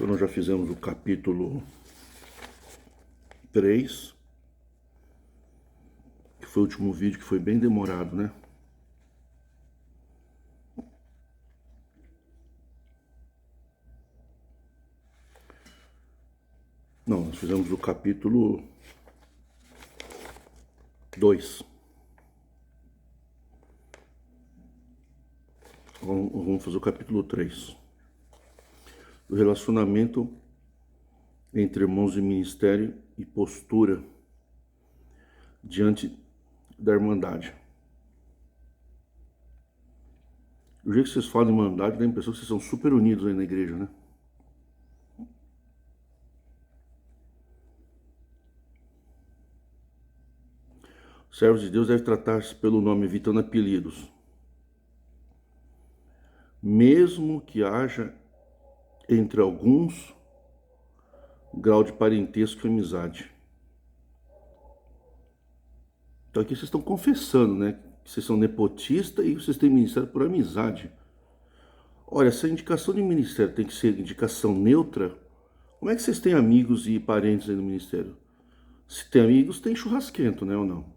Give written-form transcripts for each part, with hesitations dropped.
Então nós já fizemos o capítulo 3, que foi o último vídeo, que foi bem demorado, né? Não, nós fizemos o capítulo 2. Vamos fazer o capítulo 3. O relacionamento entre irmãos de ministério e postura diante da Irmandade. O jeito que vocês falam em Irmandade dá a impressão que vocês são super unidos aí na igreja, né? Os servos de Deus devem tratar-se pelo nome, evitando apelidos. Mesmo que haja entre alguns grau de parentesco e amizade. Então aqui vocês estão confessando, né? Que vocês são nepotistas e vocês têm ministério por amizade. Olha, essa indicação de ministério tem que ser indicação neutra. Como é que vocês têm amigos e parentes aí no ministério? Se tem amigos, tem churrasquento, né, ou não?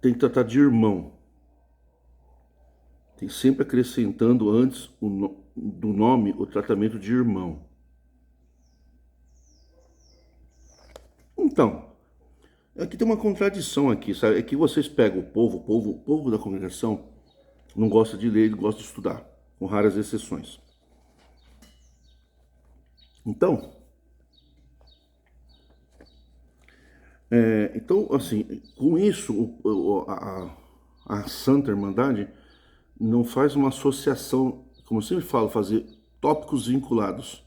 Tem que tratar de irmão. Tem sempre acrescentando antes do nome o tratamento de irmão. Então, aqui tem uma contradição aqui, sabe? É que vocês pegam o povo da congregação não gosta de ler, ele gosta de estudar, com raras exceções. Então, assim, com isso, a Santa Irmandade não faz uma associação, como eu sempre falo, fazer tópicos vinculados.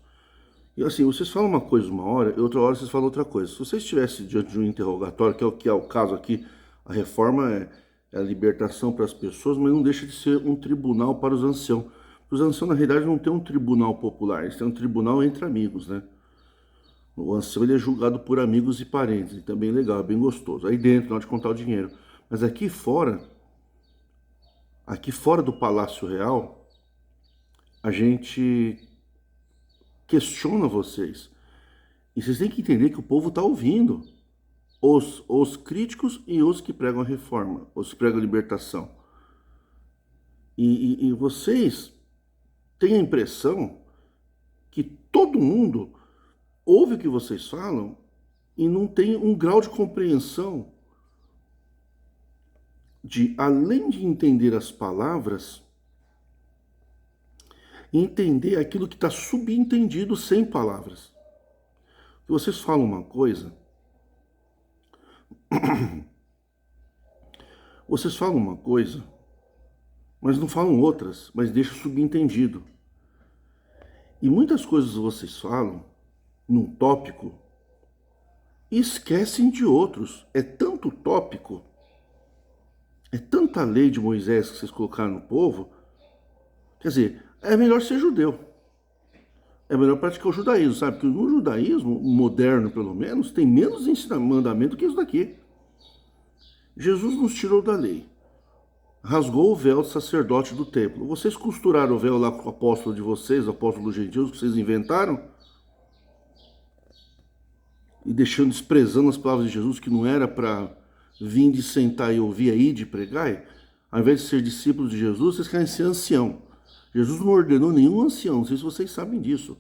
E assim, vocês falam uma coisa uma hora, e outra hora vocês falam outra coisa. Se você estivesse diante de um interrogatório, que é o caso aqui, a reforma é a libertação para as pessoas, mas não deixa de ser um tribunal para os anciãos. Os anciãos, na realidade, não têm um tribunal popular, eles têm um tribunal entre amigos, né? O ancião ele é julgado por amigos e parentes, então é bem legal, é bem gostoso. Aí dentro, na hora de contar o dinheiro. Mas aqui fora do Palácio Real, a gente questiona vocês. E vocês têm que entender que o povo está ouvindo. Os críticos e os que pregam a reforma, os que pregam a libertação. E vocês têm a impressão que todo mundo ouve o que vocês falam e não tem um grau de compreensão de, além de entender as palavras, entender aquilo que está subentendido sem palavras. Vocês falam uma coisa, mas não falam outras, mas deixam subentendido. E muitas coisas vocês falam num tópico e esquecem de outros. É tanto tópico, é tanta lei de Moisés que vocês colocaram no povo. Quer dizer, é melhor ser judeu. É melhor praticar o judaísmo, sabe? Porque no judaísmo, moderno pelo menos, tem menos mandamento que isso daqui. Jesus nos tirou da lei. Rasgou o véu do sacerdote do templo. Vocês costuraram o véu lá com o apóstolo de vocês, o apóstolo dos gentios, que vocês inventaram? E desprezando as palavras de Jesus, que não era para vir de sentar e ouvir aí de pregar. Ao invés de ser discípulos de Jesus, vocês querem ser ancião. Jesus não ordenou nenhum ancião, não sei se vocês sabem disso.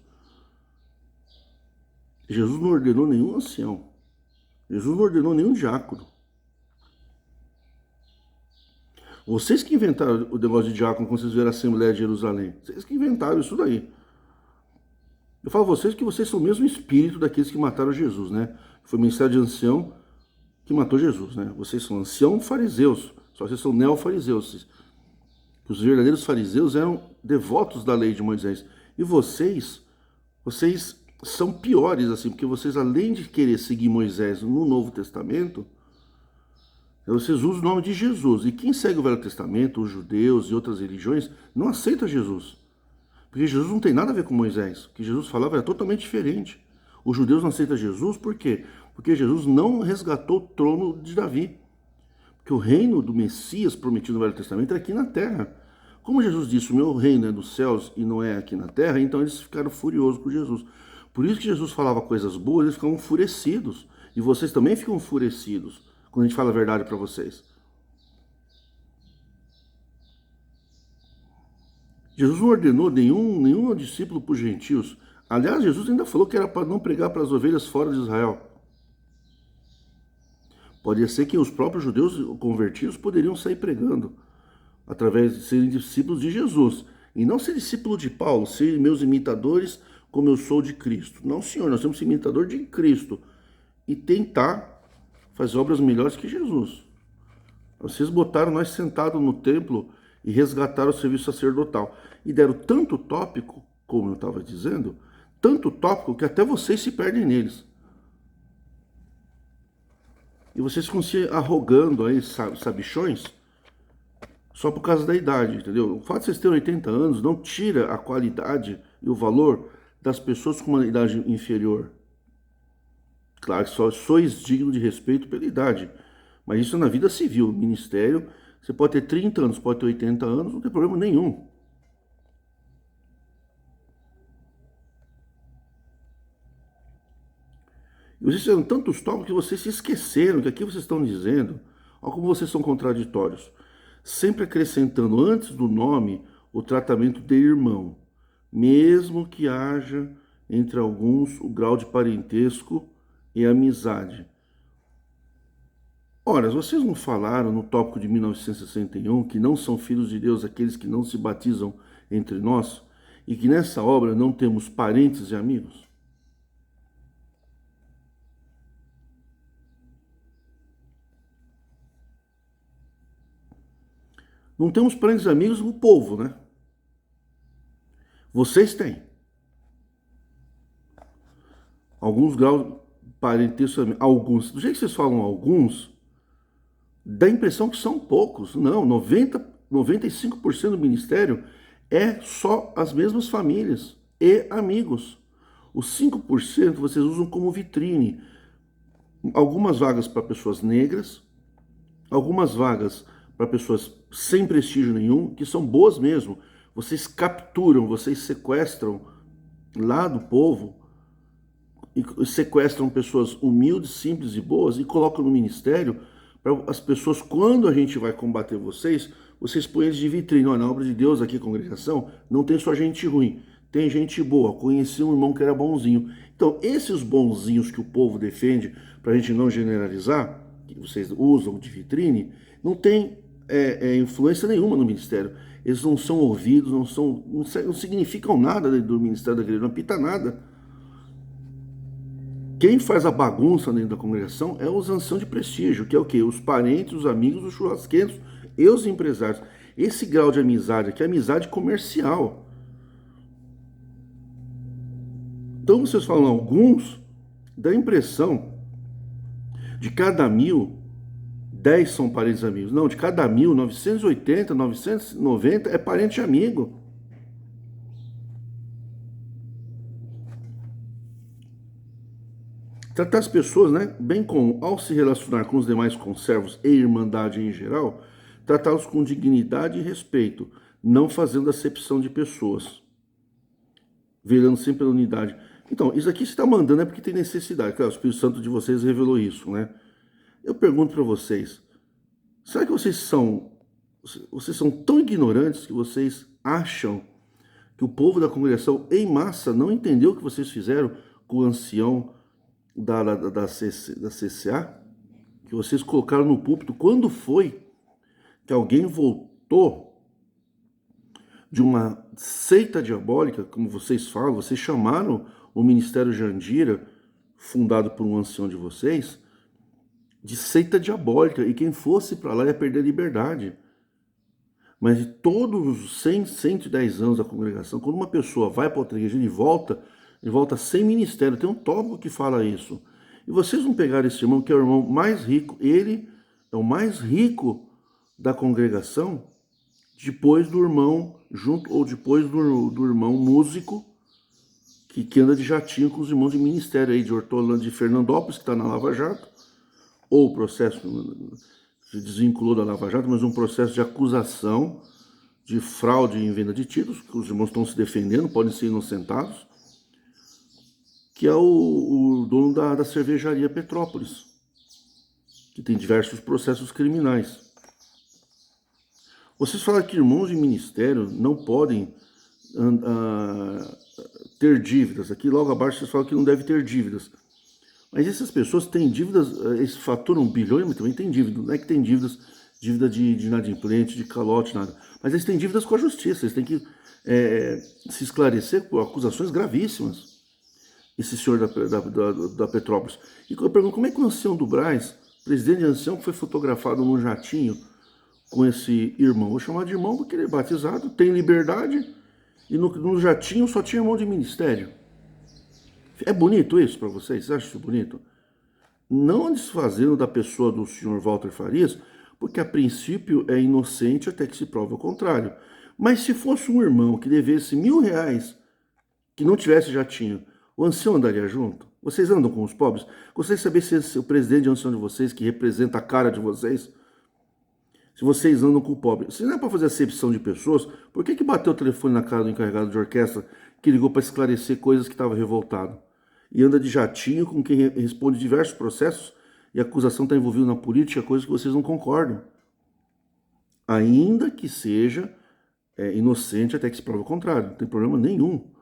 Jesus não ordenou nenhum ancião. Jesus não ordenou nenhum diácono. Vocês que inventaram o negócio de diácono quando vocês viram a Assembleia de Jerusalém. Vocês que inventaram isso daí. Eu falo a vocês que vocês são o mesmo espírito daqueles que mataram Jesus, né? Foi o ministério de ancião que matou Jesus, né? Vocês são ancião fariseus, só que vocês são neofariseus. Os verdadeiros fariseus eram devotos da lei de Moisés. E vocês são piores, assim, porque vocês, além de querer seguir Moisés no Novo Testamento, vocês usam o nome de Jesus. E quem segue o Velho Testamento, os judeus e outras religiões, não aceita Jesus. Porque Jesus não tem nada a ver com Moisés. O que Jesus falava era totalmente diferente. Os judeus não aceitam Jesus por quê? Porque Jesus não resgatou o trono de Davi. Porque o reino do Messias prometido no Velho Testamento é aqui na terra. Como Jesus disse, o meu reino é dos céus e não é aqui na terra, então eles ficaram furiosos com Jesus. Por isso que Jesus falava coisas boas, eles ficavam enfurecidos. E vocês também ficam enfurecidos quando a gente fala a verdade para vocês. Jesus não ordenou nenhum discípulo para os gentios. Aliás, Jesus ainda falou que era para não pregar para as ovelhas fora de Israel. Pode ser que os próprios judeus convertidos poderiam sair pregando, através de serem discípulos de Jesus. E não ser discípulo de Paulo, ser meus imitadores como eu sou de Cristo. Não, senhor, nós temos que ser imitador de Cristo e tentar fazer obras melhores que Jesus. Vocês botaram nós sentados no templo e resgataram o serviço sacerdotal. E deram tanto tópico, como eu estava dizendo, tanto tópico que até vocês se perdem neles. E vocês ficam se arrogando aí, sabichões, só por causa da idade, entendeu? O fato de vocês terem 80 anos não tira a qualidade e o valor das pessoas com uma idade inferior. Claro que só sois dignos de respeito pela idade, mas isso na vida civil, ministério, você pode ter 30 anos, pode ter 80 anos, não tem problema nenhum. E vocês fizeram tantos tópicos que vocês se esqueceram que aqui vocês estão dizendo, olha como vocês são contraditórios, sempre acrescentando antes do nome o tratamento de irmão, mesmo que haja entre alguns o grau de parentesco e amizade. Ora, vocês não falaram no tópico de 1961 que não são filhos de Deus aqueles que não se batizam entre nós e que nessa obra não temos parentes e amigos? Não temos parentes e amigos no povo, né? Vocês têm. Alguns graus de parentesco, alguns. Do jeito que vocês falam alguns, dá a impressão que são poucos. Não, 95% do ministério é só as mesmas famílias e amigos. Os 5% vocês usam como vitrine. Algumas vagas para pessoas negras, algumas vagas para pessoas sem prestígio nenhum, que são boas mesmo. Vocês capturam, vocês sequestram lá do povo, e sequestram pessoas humildes, simples e boas e colocam no ministério para as pessoas, quando a gente vai combater vocês, vocês põem eles de vitrine. Olha, na obra de Deus aqui, congregação, não tem só gente ruim, tem gente boa. Conheci um irmão que era bonzinho. Então, esses bonzinhos que o povo defende, para a gente não generalizar, que vocês usam de vitrine, não tem influência nenhuma no ministério. Eles não são ouvidos, não significam nada do ministério da igreja, não apita nada. Quem faz a bagunça dentro da congregação é os anciãos de prestígio, que é o quê? Os parentes, os amigos, os churrasqueiros e os empresários. Esse grau de amizade aqui é amizade comercial. Então vocês falam alguns, dá a impressão de cada 1000, 10 são parentes e amigos. Não, de cada 1000, 980, 990 é parente e amigo. Tratar as pessoas, né, bem como ao se relacionar com os demais conservos e irmandade em geral, tratá-los com dignidade e respeito, não fazendo acepção de pessoas, velando sempre pela unidade. Então, isso aqui você está mandando é porque tem necessidade. Claro, o Espírito Santo de vocês revelou isso, né? Eu pergunto para vocês, será que vocês são tão ignorantes que vocês acham que o povo da congregação em massa não entendeu o que vocês fizeram com o ancião da CCA, que vocês colocaram no púlpito? Quando foi que alguém voltou de uma seita diabólica, como vocês falam? Vocês chamaram o Ministério Jandira, fundado por um ancião de vocês, de seita diabólica, e quem fosse para lá ia perder a liberdade. Mas de todos os 110 anos da congregação, quando uma pessoa vai para outra igreja e volta sem ministério, tem um tópico que fala isso. E vocês vão pegar esse irmão, que é o irmão mais rico, ele é o mais rico da congregação, depois do irmão, junto, ou depois do irmão músico, que anda de jatinho com os irmãos de ministério aí, de Hortolândia, de Fernandópolis, que está na Lava Jato, ou o processo se desvinculou da Lava Jato, mas um processo de acusação de fraude em venda de títulos, que os irmãos estão se defendendo, podem ser inocentados, que é o dono da cervejaria Petrópolis, que tem diversos processos criminais. Vocês falam que irmãos de ministério não podem ter dívidas. Aqui logo abaixo vocês falam que não deve ter dívidas. Mas essas pessoas têm dívidas, eles faturam bilhões, mas também têm dívida. Não é que tem dívidas, dívida de inadimplente, de calote, nada. Mas eles têm dívidas com a justiça, eles têm que se esclarecer por acusações gravíssimas. Esse senhor da Petrópolis. E eu pergunto, como é que o ancião do Brás, presidente de ancião, que foi fotografado num jatinho com esse irmão? Vou chamar de irmão porque ele é batizado, tem liberdade, e no jatinho só tinha irmão de ministério. É bonito isso para vocês? Vocês acham isso bonito? Não desfazendo da pessoa do senhor Walter Farias, porque a princípio é inocente até que se prove o contrário. Mas se fosse um irmão que devesse R$1.000, que não tivesse jatinho, o ancião andaria junto? Vocês andam com os pobres? Gostaria de saber se o presidente de ancião de vocês, que representa a cara de vocês, se vocês andam com o pobre. Se não é para fazer acepção de pessoas, por que bateu o telefone na cara do encarregado de orquestra que ligou para esclarecer coisas que estava revoltado? E anda de jatinho com quem responde diversos processos e a acusação está envolvida na política, coisas que vocês não concordam. Ainda que seja inocente até que se prove o contrário, não tem problema nenhum.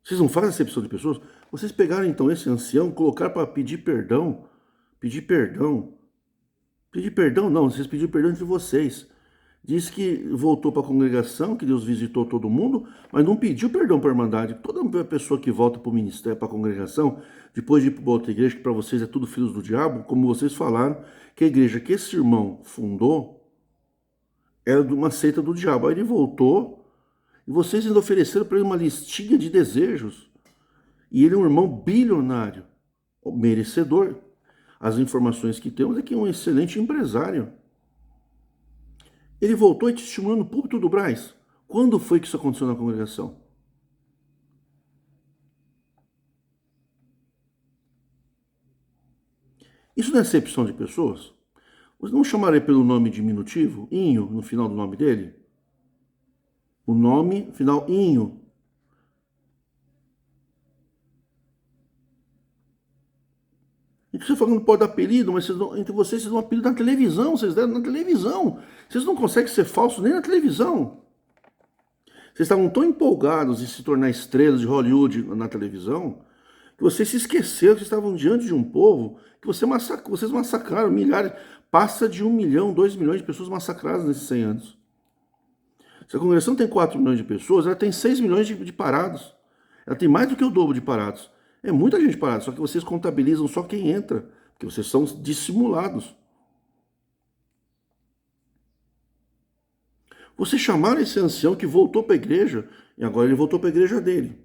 Vocês não fazem acepção de pessoas? Vocês pegaram então esse ancião, colocaram para pedir perdão. Pedir perdão. Pedir perdão não, vocês pediram perdão entre vocês. Diz que voltou para a congregação, que Deus visitou todo mundo, mas não pediu perdão para a Irmandade. Toda pessoa que volta para o ministério, para a congregação, depois de ir para outra igreja, que para vocês é tudo filhos do diabo, como vocês falaram, que a igreja que esse irmão fundou era de uma seita do diabo. Aí ele voltou e vocês ainda ofereceram para ele uma listinha de desejos. E ele é um irmão bilionário, merecedor. As informações que temos é que é um excelente empresário. Ele voltou e testemunhou no púlpito do Brás. Quando foi que isso aconteceu na congregação? Isso não é acepção de pessoas? Vocês não chamarem pelo nome diminutivo, Inho, no final do nome dele? O nome final, Inho. E você falando que pode dar apelido, mas entre vocês dão apelido na televisão, vocês deram na televisão. Vocês não conseguem ser falsos nem na televisão. Vocês estavam tão empolgados em se tornar estrelas de Hollywood na televisão, que vocês se esqueceram que estavam diante de um povo que vocês massacraram milhares, passa de 1 milhão, 2 milhões de pessoas massacradas nesses 100 anos. Se a congregação tem 4 milhões de pessoas, ela tem 6 milhões de parados. Ela tem mais do que o dobro de parados. É muita gente parada, só que vocês contabilizam só quem entra, porque vocês são dissimulados. Vocês chamaram esse ancião que voltou para a igreja, e agora ele voltou para a igreja dele.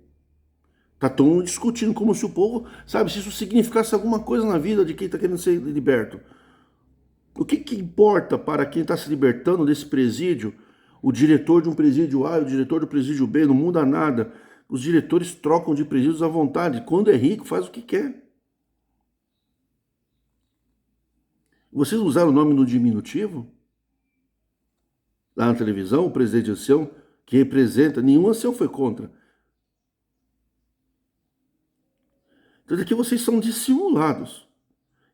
Tá todo mundo discutindo como se o povo, sabe, se isso significasse alguma coisa na vida de quem está querendo ser liberto. O que importa para quem está se libertando desse presídio, o diretor de um presídio A e o diretor do presídio B, não muda nada. Os diretores trocam de presídios à vontade. Quando é rico, faz o que quer. Vocês usaram o nome no diminutivo? Lá na televisão, o presidente ancião, que representa, nenhum ancião foi contra. Então daqui vocês são dissimulados.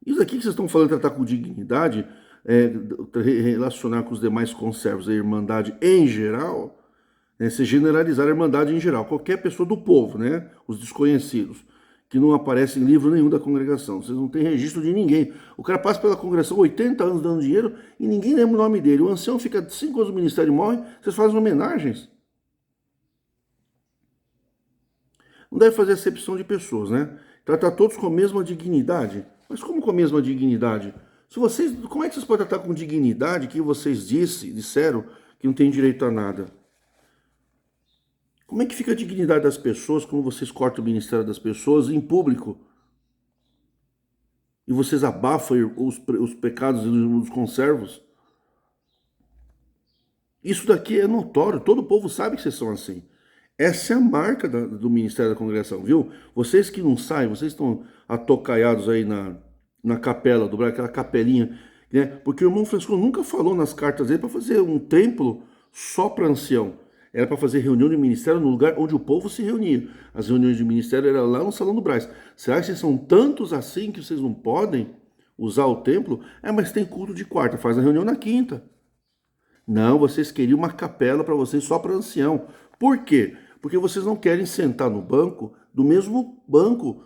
Isso aqui que vocês estão falando, tratar com dignidade, relacionar com os demais conservos, a Irmandade em geral, se generalizar a Irmandade em geral, qualquer pessoa do povo, né? Os desconhecidos, que não aparecem em livro nenhum da congregação, vocês não têm registro de ninguém. O cara passa pela congregação 80 anos dando dinheiro e ninguém lembra o nome dele. O ancião fica 5 anos no ministério e morre, vocês fazem homenagens. Não deve fazer acepção de pessoas, né? Tratar todos com a mesma dignidade. Mas como com a mesma dignidade? Como é que vocês podem tratar com dignidade que vocês disseram que não tem direito a nada? Como é que fica a dignidade das pessoas quando vocês cortam o ministério das pessoas em público? E vocês abafam os pecados dos conservos? Isso daqui é notório, todo o povo sabe que vocês são assim. Essa é a marca do ministério da congregação, viu? Vocês que não saem, vocês estão atocaiados aí na capela, aquela capelinha né? Porque o irmão Francisco nunca falou nas cartas dele para fazer um templo só para ancião. Era para fazer reunião de ministério no lugar onde o povo se reunia. As reuniões de ministério eram lá no Salão do Brás. Será que vocês são tantos assim que vocês não podem usar o templo? Mas tem culto de quarta, faz a reunião na quinta. Não, vocês queriam uma capela para vocês só para ancião. Por quê? Porque vocês não querem sentar no banco do mesmo banco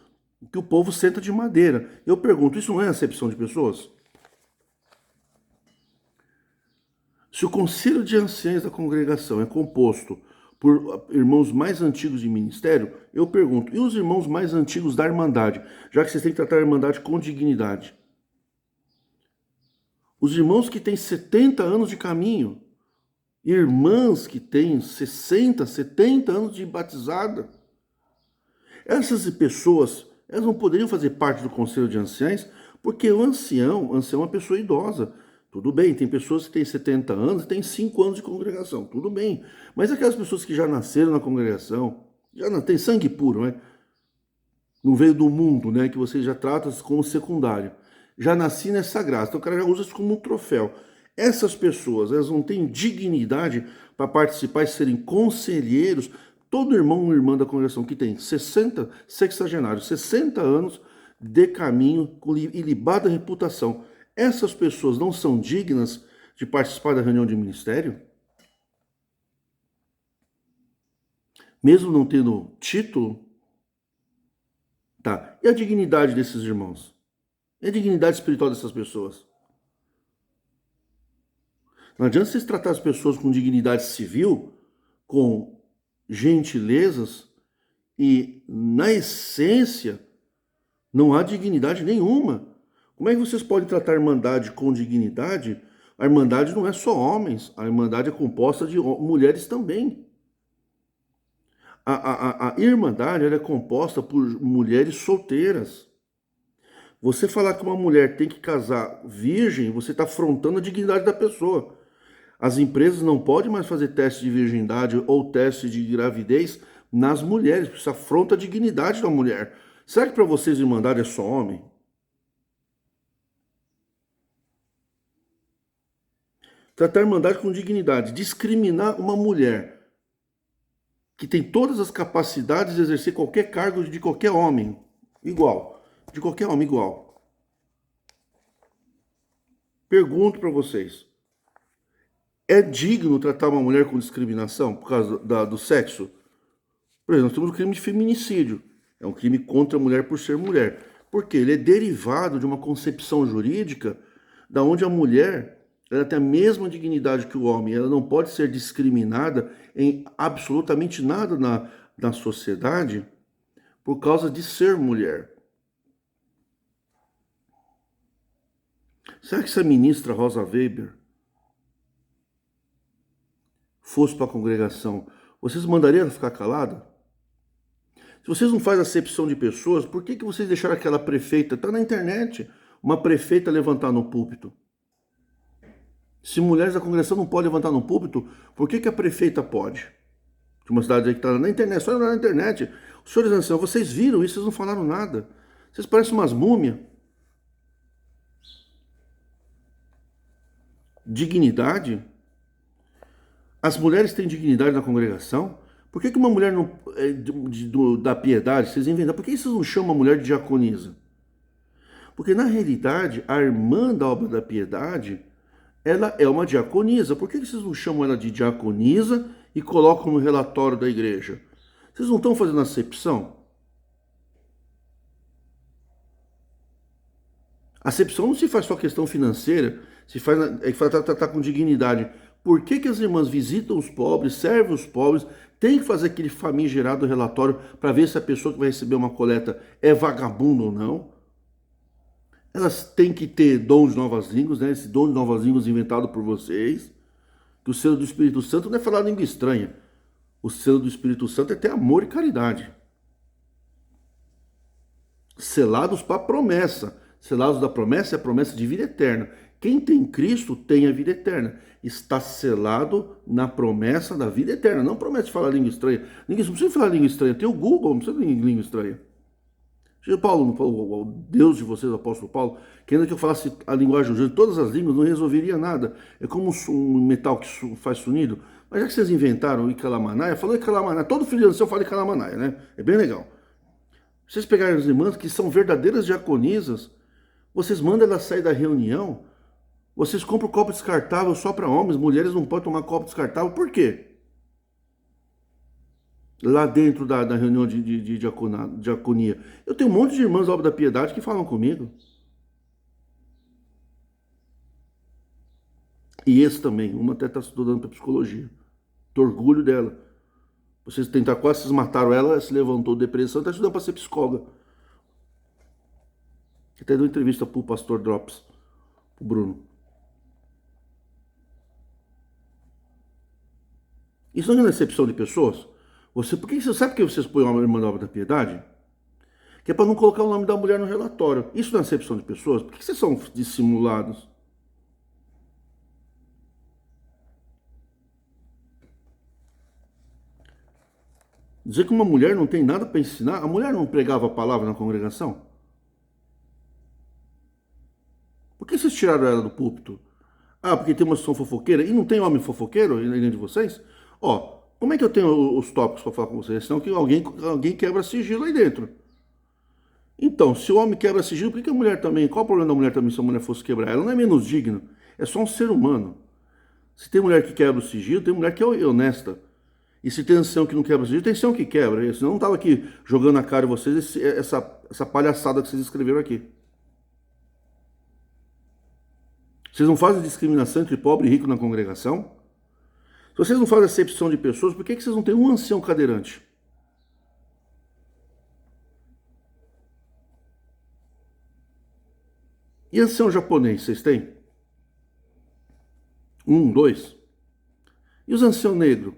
que o povo senta de madeira. Eu pergunto, isso não é acepção de pessoas? Se o conselho de anciães da congregação é composto por irmãos mais antigos de ministério, eu pergunto, e os irmãos mais antigos da Irmandade? Já que vocês têm que tratar a Irmandade com dignidade. Os irmãos que têm 70 anos de caminho, irmãs que têm 60, 70 anos de batizada, essas pessoas, elas não poderiam fazer parte do conselho de anciães, porque o ancião é uma pessoa idosa. Tudo bem, tem pessoas que têm 70 anos e têm 5 anos de congregação, tudo bem. Mas aquelas pessoas que já nasceram na congregação, já não tem sangue puro, né? Não veio do mundo, né? Que você já trata como secundário. Já nasci nessa graça, então o cara já usa isso como um troféu. Essas pessoas, elas não têm dignidade para participar e serem conselheiros. Todo irmão ou irmã da congregação que tem 60, sexagenários, 60 anos de caminho com ilibada reputação, essas pessoas não são dignas de participar da reunião de ministério? Mesmo não tendo título? Tá. E a dignidade desses irmãos? E a dignidade espiritual dessas pessoas? Não adianta vocês tratar as pessoas com dignidade civil, com gentilezas, e na essência não há dignidade nenhuma. Como é que vocês podem tratar a Irmandade com dignidade? A Irmandade não é só homens, a Irmandade é composta de mulheres também. A Irmandade ela é composta por mulheres solteiras. Você falar que uma mulher tem que casar virgem, você está afrontando a dignidade da pessoa. As empresas não podem mais fazer teste de virgindade ou teste de gravidez nas mulheres, porque isso afronta a dignidade da mulher. Será que para vocês Irmandade é só homem? Tratar a Irmandade com dignidade, discriminar uma mulher que tem todas as capacidades de exercer qualquer cargo de qualquer homem, igual. De qualquer homem, igual. Pergunto para vocês, é digno tratar uma mulher com discriminação por causa do sexo? Por exemplo, nós temos o crime de feminicídio. É um crime contra a mulher por ser mulher. Porque ele é derivado de uma concepção jurídica da onde a mulher ela tem a mesma dignidade que o homem, ela não pode ser discriminada em absolutamente nada na sociedade por causa de ser mulher. Será que se a ministra Rosa Weber fosse para a congregação, vocês mandariam ela ficar calada? Se vocês não fazem acepção de pessoas, por que vocês deixaram aquela prefeita, está na internet, uma prefeita levantar no púlpito? Se mulheres da congregação não podem levantar no púlpito, por que a prefeita pode? De uma cidade aí que está na internet, só na internet. Os senhores anciãos, vocês viram isso, vocês não falaram nada. Vocês parecem umas múmias. Dignidade? As mulheres têm dignidade na congregação? Por que uma mulher não, da piedade, vocês inventaram, por que vocês não chamam a mulher de diaconisa? Porque na realidade, a irmã da obra da piedade, ela é uma diaconisa. Por que vocês não chamam ela de diaconisa e colocam no relatório da igreja? Vocês não estão fazendo acepção? Acepção não se faz só questão financeira, se faz tratar com dignidade. Por que as irmãs visitam os pobres, servem os pobres, tem que fazer aquele famigerado relatório para ver se a pessoa que vai receber uma coleta é vagabundo ou não? Elas têm que ter dom de novas línguas, né? Esse dom de novas línguas inventado por vocês. Que o selo do Espírito Santo não é falar língua estranha. O selo do Espírito Santo é ter amor e caridade. Selados para a promessa. Selados da promessa é a promessa de vida eterna. Quem tem Cristo tem a vida eterna. Está selado na promessa da vida eterna. Não promete falar língua estranha. Ninguém não precisa falar língua estranha. Tem o Google, não precisa de língua estranha. Paulo, o Deus de vocês, o apóstolo Paulo, que ainda que eu falasse a linguagem de todas as línguas, não resolveria nada. É como um metal que faz sonido. Mas já que vocês inventaram o Ikalamanaia, falou Ikalamanaia, todo filho de Ancel fala Ikalamanaia, né? É bem legal. Vocês pegarem as irmãs que são verdadeiras diaconisas, vocês mandam elas sair da reunião, vocês compram copo descartável só para homens, mulheres não podem tomar copo descartável, por quê? Lá dentro da reunião de diaconia. Eu tenho um monte de irmãs da Obra da Piedade que falam comigo. E esse também, uma até está estudando para psicologia. Tô orgulho dela. Vocês tentaram, quase vocês mataram ela, se levantou depressão, está estudando para ser psicóloga. Até deu entrevista para o pastor Drops, para o Bruno. Isso não é decepção de pessoas? Por que você sabe que vocês põem uma irmã da Obra da Piedade? Que é para não colocar o nome da mulher no relatório. Isso não é decepção de pessoas? Por que vocês são dissimulados? Dizer que uma mulher não tem nada para ensinar? A mulher não pregava a palavra na congregação? Por que vocês tiraram ela do púlpito? Ah, porque tem uma sessão fofoqueira? E não tem homem fofoqueiro dentro de vocês? Ó, como é que eu tenho os tópicos para falar com vocês? Senão que alguém quebra sigilo aí dentro. Então, se o homem quebra sigilo, por que a mulher também? Qual o problema da mulher também se a mulher fosse quebrar? Ela não é menos digna. É só um ser humano. Se tem mulher que quebra o sigilo, tem mulher que é honesta. E se tem ancião que não quebra o sigilo, tem ancião que quebra. Senão não estava aqui jogando na cara de vocês essa palhaçada que vocês escreveram aqui. Vocês não fazem discriminação entre pobre e rico na congregação? Se vocês não fazem acepção de pessoas, por que vocês não têm um ancião cadeirante? E ancião japonês, vocês têm? Um, dois. E os ancião negro?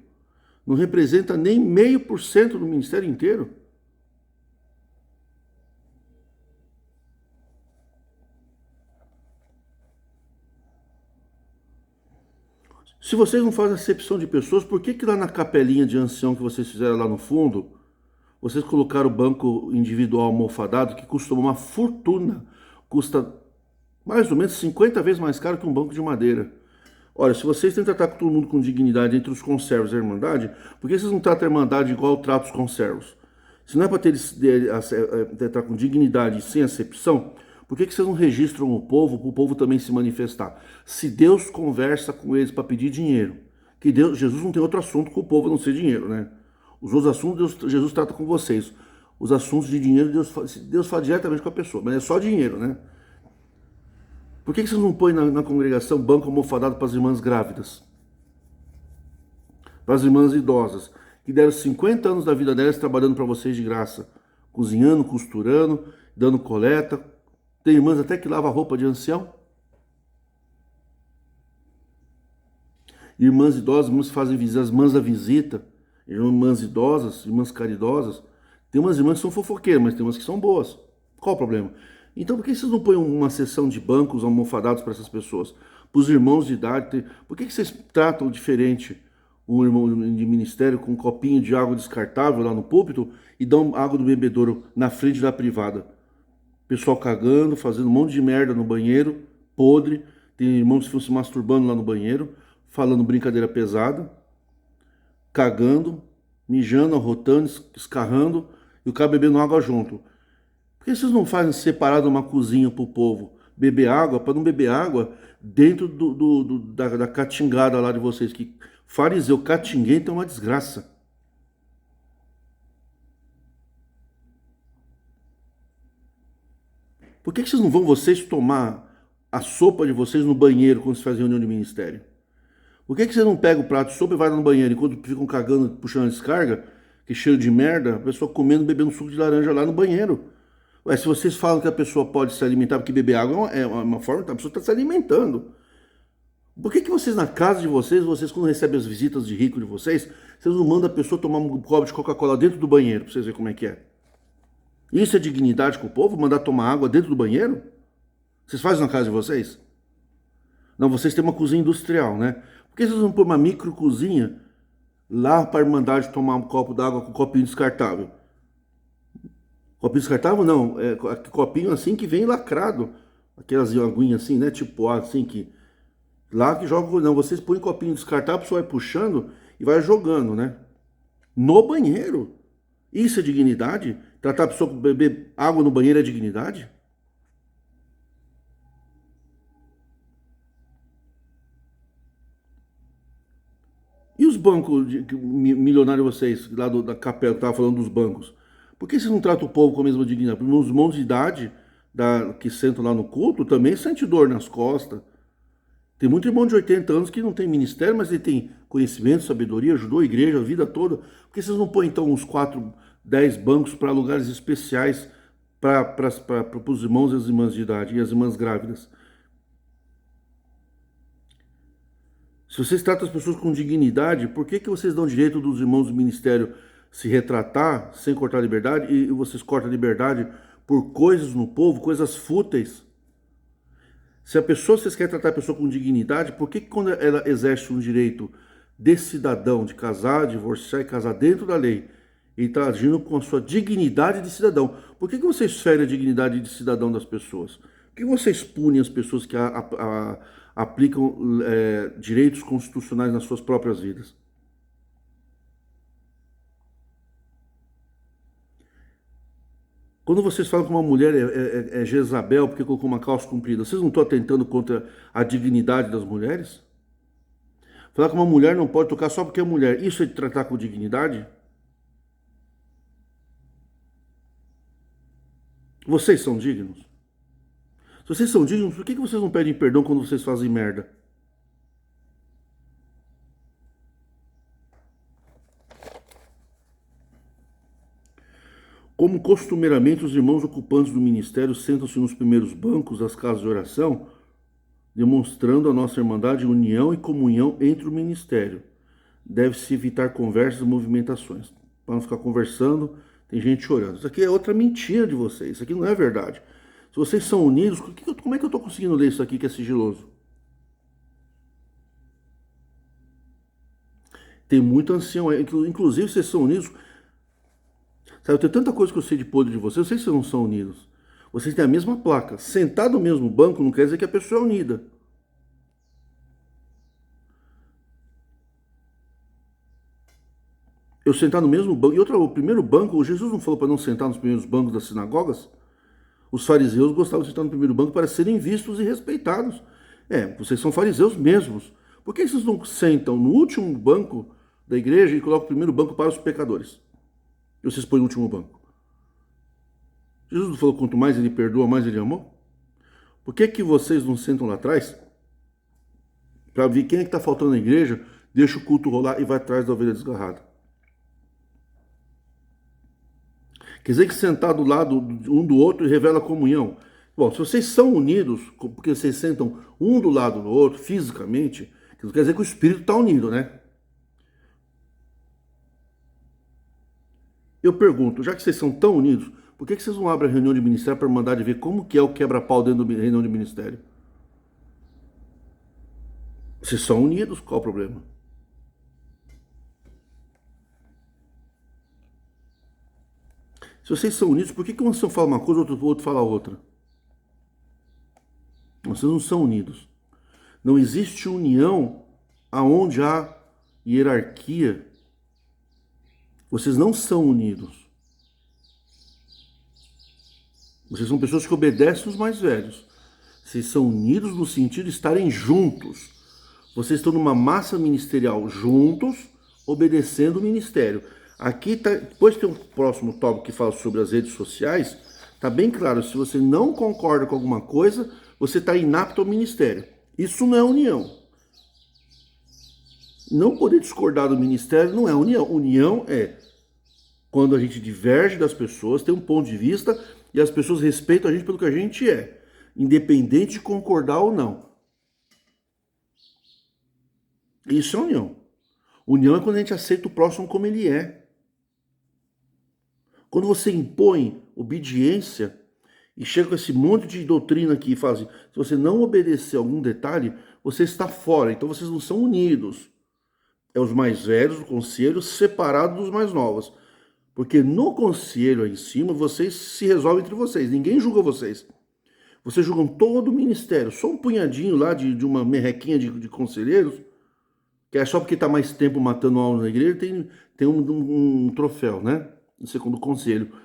Não representa nem 0,5% do ministério inteiro? Se vocês não fazem acepção de pessoas, por que lá na capelinha de ancião que vocês fizeram lá no fundo, vocês colocaram o banco individual almofadado, que custa uma fortuna, custa mais ou menos 50 vezes mais caro que um banco de madeira? Olha, se vocês tentam tratar todo mundo com dignidade entre os conservos e a Irmandade, por que vocês não tratam a Irmandade igual tratam os conservos? Se não é para tratar com dignidade e sem acepção, por que vocês não registram o povo para o povo também se manifestar? Se Deus conversa com eles para pedir dinheiro, que Jesus não tem outro assunto com o povo a não ser dinheiro, né? Os outros assuntos Jesus trata com vocês. Os assuntos de dinheiro Deus fala diretamente com a pessoa, mas é só dinheiro, né? Por que vocês não põem na congregação banco almofadado para as irmãs grávidas? Para as irmãs idosas, que deram 50 anos da vida delas trabalhando para vocês de graça. Cozinhando, costurando, dando coleta. Tem irmãs até que lavam roupa de ancião. Irmãs idosas, irmãs que fazem visita, as irmãs da visita. Irmãs idosas, irmãs caridosas. Tem umas irmãs que são fofoqueiras, mas tem umas que são boas. Qual o problema? Então por que vocês não põem uma sessão de bancos almofadados para essas pessoas? Para os irmãos de idade? Por que vocês tratam diferente um irmão de ministério com um copinho de água descartável lá no púlpito e dão água do bebedouro na frente da privada? Pessoal cagando, fazendo um monte de merda no banheiro, podre. Tem irmãos que ficam se masturbando lá no banheiro, falando brincadeira pesada, cagando, mijando, arrotando, escarrando e o cara bebendo água junto. Por que vocês não fazem separado uma cozinha para o povo beber água, para não beber água dentro da catingada lá de vocês? Que fariseu catinguento é uma desgraça. Por que vocês não vão vocês tomar a sopa de vocês no banheiro quando vocês fazem reunião de ministério? Por que vocês não pegam o prato de sopa e vai no banheiro enquanto ficam cagando, puxando a descarga, que cheiro de merda, a pessoa comendo, bebendo suco de laranja lá no banheiro? Ué, se vocês falam que a pessoa pode se alimentar porque beber água é uma forma, a pessoa está se alimentando. Por que vocês, na casa de vocês quando recebem as visitas de rico de vocês não mandam a pessoa tomar um copo de Coca-Cola dentro do banheiro, para vocês verem como é que é? Isso é dignidade com o povo? Mandar tomar água dentro do banheiro? Vocês fazem na casa de vocês? Não, vocês têm uma cozinha industrial, né? Por que vocês não põem uma micro cozinha lá para a Irmandade tomar um copo d'água com um copinho descartável? Copinho descartável não, copinho assim que vem lacrado. Aquelas aguinhas assim, né? Tipo assim que. Lá que joga. Não, vocês põem copinho descartável, a pessoa vai puxando e vai jogando, né? No banheiro. Isso é dignidade? Tratar a pessoa com beber água no banheiro é dignidade? E os bancos milionários vocês, lá da capela, que tava falando dos bancos? Por que vocês não tratam o povo com a mesma dignidade? Porque os irmãos de idade que sentam lá no culto também sentem dor nas costas. Tem muito irmão de 80 anos que não tem ministério, mas ele tem conhecimento, sabedoria, ajudou a igreja a vida toda. Por que vocês não põem então uns 4, 10 bancos para lugares especiais para os irmãos e as irmãs de idade e as irmãs grávidas? Se vocês tratam as pessoas com dignidade, por que vocês dão direito dos irmãos do ministério se retratar sem cortar a liberdade e vocês cortam a liberdade por coisas no povo, coisas fúteis? Se a pessoa, vocês querem tratar a pessoa com dignidade, por que quando ela exerce um direito de cidadão, de casar, divorciar e casar dentro da lei, e está agindo com a sua dignidade de cidadão, por que vocês ferem a dignidade de cidadão das pessoas? Por que vocês punem as pessoas que aplicam direitos constitucionais nas suas próprias vidas? Quando vocês falam que uma mulher é Jezabel porque colocou uma calça comprida, vocês não estão atentando contra a dignidade das mulheres? Falar que uma mulher não pode tocar só porque é mulher, isso é de tratar com dignidade? Vocês são dignos? Se vocês são dignos, por que vocês não pedem perdão quando vocês fazem merda? Como costumeiramente os irmãos ocupantes do ministério sentam-se nos primeiros bancos das casas de oração, demonstrando a nossa irmandade, união e comunhão entre o ministério. Deve-se evitar conversas e movimentações. Para não ficar conversando, tem gente chorando. Isso aqui é outra mentira de vocês. Isso aqui não é verdade. Se vocês são unidos, como é que eu estou conseguindo ler isso aqui que é sigiloso? Tem muito ancião aí. Inclusive, vocês são unidos. Sabe, eu tenho tanta coisa que eu sei de podre de vocês. Eu sei que vocês não são unidos. Vocês têm a mesma placa. Sentar no mesmo banco não quer dizer que a pessoa é unida. Eu sentar no mesmo banco. E outra, o primeiro banco, Jesus não falou para não sentar nos primeiros bancos das sinagogas? Os fariseus gostavam de sentar no primeiro banco para serem vistos e respeitados. Vocês são fariseus mesmos. Por que vocês não sentam no último banco da igreja e colocam o primeiro banco para os pecadores? E vocês põem o último banco. Jesus não falou que quanto mais ele perdoa, mais ele amou? Por que vocês não sentam lá atrás para ver quem é que está faltando na igreja, deixa o culto rolar e vai atrás da ovelha desgarrada? Quer dizer que sentar do lado um do outro revela comunhão. Bom, se vocês são unidos, porque vocês sentam um do lado do outro, fisicamente, isso quer dizer que o espírito está unido, né? Eu pergunto, já que vocês são tão unidos, por que vocês não abrem a reunião de ministério para mandar de ver como que é o quebra-pau dentro da reunião de ministério? Vocês são unidos, qual o problema? Se vocês são unidos, por que um ancião fala uma coisa e o outro fala outra? Vocês não são unidos. Não existe união aonde há hierarquia. Vocês não são unidos. Vocês são pessoas que obedecem os mais velhos. Vocês são unidos no sentido de estarem juntos. Vocês estão numa massa ministerial juntos, obedecendo o ministério. Aqui tá, depois tem um próximo tópico que fala sobre as redes sociais. Tá bem claro, se você não concorda com alguma coisa, você está inapto ao ministério. Isso não é união. Não poder discordar do ministério não é união. União é quando a gente diverge das pessoas, tem um ponto de vista e as pessoas respeitam a gente pelo que a gente é, independente de concordar ou não. Isso é união. União é quando a gente aceita o próximo como ele é. Quando você impõe obediência e chega com esse monte de doutrina aqui e fala assim, se você não obedecer algum detalhe, você está fora, então vocês não são unidos. É os mais velhos do conselho separados dos mais novos. Porque no conselho aí em cima, vocês se resolvem entre vocês. Ninguém julga vocês. Vocês julgam todo o ministério. Só um punhadinho lá de uma merrequinha de conselheiros, que é só porque está mais tempo matando almas na igreja, tem um troféu, né? No segundo conselho.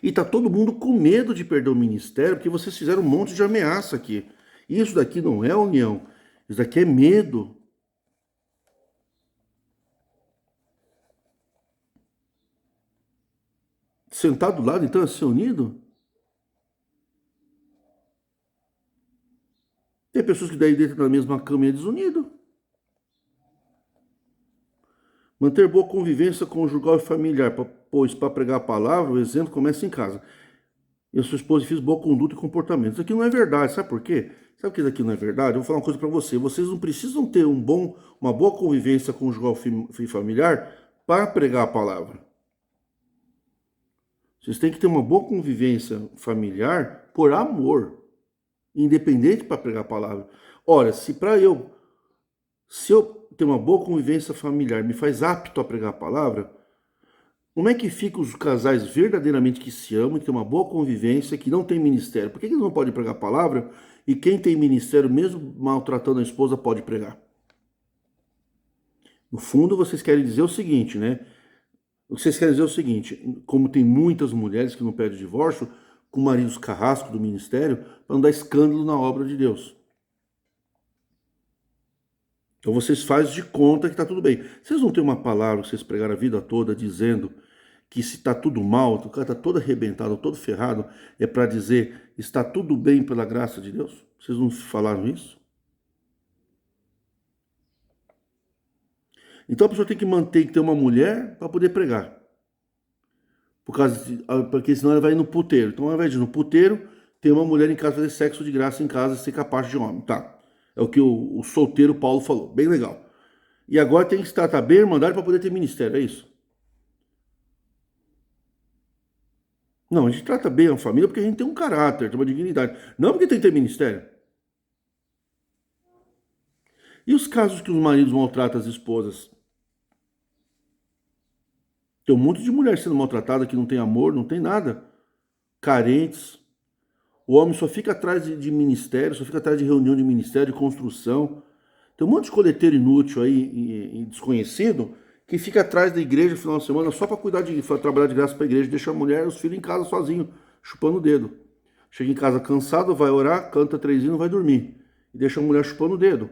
E tá todo mundo com medo de perder o ministério, porque vocês fizeram um monte de ameaça aqui. Isso daqui não é união. Isso daqui é medo. Sentar do lado, então, é ser unido? Tem pessoas que daí dentro da mesma cama e é desunido. Manter boa convivência conjugal e familiar, pois para pregar a palavra, o exemplo começa em casa. E a sua esposa fez boa conduta e comportamento. Isso aqui não é verdade, sabe por quê? Sabe que isso aqui não é verdade? Eu vou falar uma coisa para você. Vocês não precisam ter uma boa convivência conjugal e familiar para pregar a palavra. Vocês têm que ter uma boa convivência familiar por amor, independente para pregar a palavra. Ora, se eu ter uma boa convivência familiar me faz apto a pregar a palavra, como é que ficam os casais verdadeiramente que se amam, que tem uma boa convivência, que não tem ministério? Por que eles não podem pregar a palavra e quem tem ministério, mesmo maltratando a esposa, pode pregar? No fundo, vocês querem dizer o seguinte, né? Vocês querem dizer o seguinte, como tem muitas mulheres que não pedem divórcio, com maridos carrascos do ministério, para não dar escândalo na obra de Deus. Então vocês fazem de conta que está tudo bem. Vocês não têm uma palavra que vocês pregaram a vida toda dizendo que se está tudo mal, o cara está todo arrebentado, todo ferrado, é para dizer está tudo bem pela graça de Deus? Vocês não falaram isso? Então a pessoa tem que manter que ter uma mulher para poder pregar. Porque senão ela vai no puteiro. Então ao invés de ir no puteiro, tem uma mulher em casa fazer sexo de graça em casa sem capaz de homem. Tá. É o que o solteiro Paulo falou. Bem legal. E agora tem que se tratar bem a irmandade para poder ter ministério, é isso? Não, a gente trata bem a família porque a gente tem um caráter, tem uma dignidade. Não porque tem que ter ministério. E os casos que os maridos maltratam as esposas? Tem um monte de mulher sendo maltratada que não tem amor, não tem nada. Carentes. O homem só fica atrás de ministério, só fica atrás de reunião de ministério, de construção. Tem um monte de coleteiro inútil aí, e desconhecido, que fica atrás da igreja no final de semana só para cuidar trabalhar de graça para a igreja, deixa a mulher e os filhos em casa sozinho, chupando o dedo. Chega em casa cansado, vai orar, canta 3 hinos, vai dormir. E deixa a mulher chupando o dedo.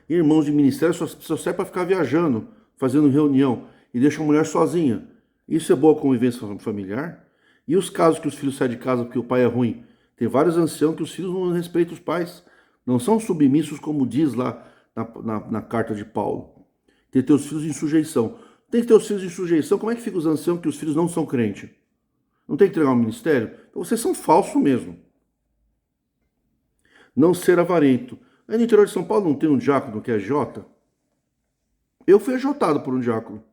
Irmãos de ministério só serve para ficar viajando, fazendo reunião, e deixa a mulher sozinha. Isso é boa convivência familiar? E os casos que os filhos saem de casa porque o pai é ruim? Tem vários anciãos que os filhos não respeitam os pais. Não são submissos, como diz lá na carta de Paulo. Tem que ter os filhos em sujeição. Tem que ter os filhos em sujeição. Como é que fica os anciãos que os filhos não são crentes? Não tem que entregar um ministério? Então vocês são falsos mesmo. Não ser avarento. Aí no interior de São Paulo não tem um diácono que é Jota? Eu fui ajotado por um diácono.